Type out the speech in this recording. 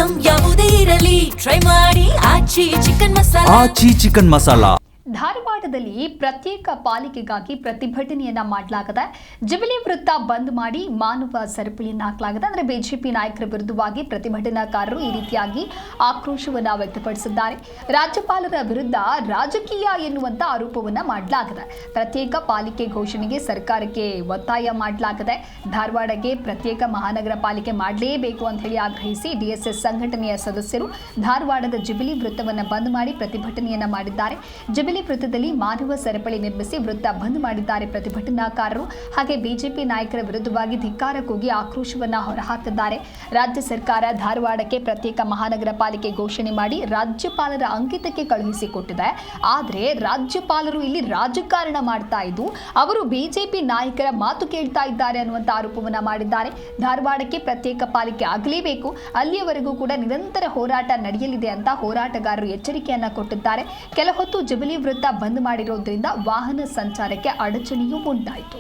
Item ಯಾವುದೇ ಇರಲಿ try ಮಾಡಿ ಆಚಿ ಚಿಕನ್ ಮಸಾಲಾ. ಧಾರವಾಡದಲ್ಲಿ ಪ್ರತ್ಯೇಕ ಪಾಲಿಕೆಗಾಗಿ ಪ್ರತಿಭಟನೆಯನ್ನ ಮಾಡಲಾಗಿದೆ. ಜುಬಿಲಿ ವೃತ್ತ ಬಂದ್ ಮಾಡಿ ಮಾನವ ಸರಪಳಿಯನ್ನ ಹಾಕಲಾಗಿದೆ. ಅಂದರೆ ಬಿಜೆಪಿ ನಾಯಕರ ವಿರುದ್ಧವಾಗಿ ಪ್ರತಿಭಟನಾಕಾರರು ಈ ರೀತಿಯಾಗಿ ಆಕ್ರೋಶವನ್ನ ವ್ಯಕ್ತಪಡಿಸಿದ್ದಾರೆ. ರಾಜ್ಯಪಾಲರ ವಿರುದ್ಧ ರಾಜಕೀಯ ಎನ್ನುವಂತ ಆರೋಪವನ್ನ ಮಾಡಲಾಗಿದೆ. ಪ್ರತ್ಯೇಕ ಪಾಲಿಕೆ ಘೋಷಣೆಗೆ ಸರ್ಕಾರಕ್ಕೆ ಒತ್ತಾಯ ಮಾಡಲಾಗಿದೆ. ಧಾರವಾಡಕ್ಕೆ ಪ್ರತ್ಯೇಕ ಮಹಾನಗರ ಪಾಲಿಕೆ ಮಾಡಲೇಬೇಕು ಅಂತ ಹೇಳಿ ಆಗ್ರಹಿಸಿ ಡಿಎಸ್ಎಸ್ ಸಂಘಟನೆಯ ಸದಸ್ಯರು ಧಾರವಾಡದ ಜುಬಿಲಿ ವೃತ್ತವನ್ನು ಬಂದ್ ಮಾಡಿ ಪ್ರತಿಭಟನೆಯನ್ನ ಮಾಡಿದ್ದಾರೆ. ಜುಬಿಲಿ ವೃತ್ತದಲ್ಲಿ ಮಾನವ ಸರಪಳಿ ನಿರ್ಮಿಸಿ ವೃತ್ತ ಬಂದ್ ಮಾಡಿದ್ದಾರೆ ಪ್ರತಿಭಟನಾಕಾರರು. ಹಾಗೆ ಬಿಜೆಪಿ ನಾಯಕರ ವಿರುದ್ಧವಾಗಿ ಧಿಕ್ಕಾರ ಕೂಗಿ ಆಕ್ರೋಶವನ್ನ ಹೊರಹಾಕಿದ್ದಾರೆ. ರಾಜ್ಯ ಸರ್ಕಾರ ಧಾರವಾಡಕ್ಕೆ ಪ್ರತ್ಯೇಕ ಮಹಾನಗರ ಪಾಲಿಕೆ ಘೋಷಣೆ ಮಾಡಿ ರಾಜ್ಯಪಾಲರ ಅಂಕಿತಕ್ಕೆ ಕಳುಹಿಸಿಕೊಟ್ಟಿದೆ. ಆದರೆ ರಾಜ್ಯಪಾಲರು ಇಲ್ಲಿ ರಾಜಕಾರಣ ಮಾಡ್ತಾ ಇದ್ದು ಅವರು ಬಿಜೆಪಿ ನಾಯಕರ ಮಾತು ಕೇಳ್ತಾ ಇದ್ದಾರೆ ಅನ್ನುವಂಥ ಆರೋಪವನ್ನ ಮಾಡಿದ್ದಾರೆ. ಧಾರವಾಡಕ್ಕೆ ಪ್ರತ್ಯೇಕ ಪಾಲಿಕೆ ಆಗಲೇಬೇಕು, ಅಲ್ಲಿಯವರೆಗೂ ಕೂಡ ನಿರಂತರ ಹೋರಾಟ ನಡೆಯಲಿದೆ ಅಂತ ಹೋರಾಟಗಾರರು ಎಚ್ಚರಿಕೆಯನ್ನ ಕೊಟ್ಟಿದ್ದಾರೆ. ಕೆಲ ಹೊತ್ತು ಜುಬಿಲಿ ವೃತ್ತ ಬಂದ್ ಮಾಡಿರೋದ್ರಿಂದ ವಾಹನ ಸಂಚಾರಕ್ಕೆ ಅಡಚಣೆಯೂ ಉಂಟಾಯಿತು.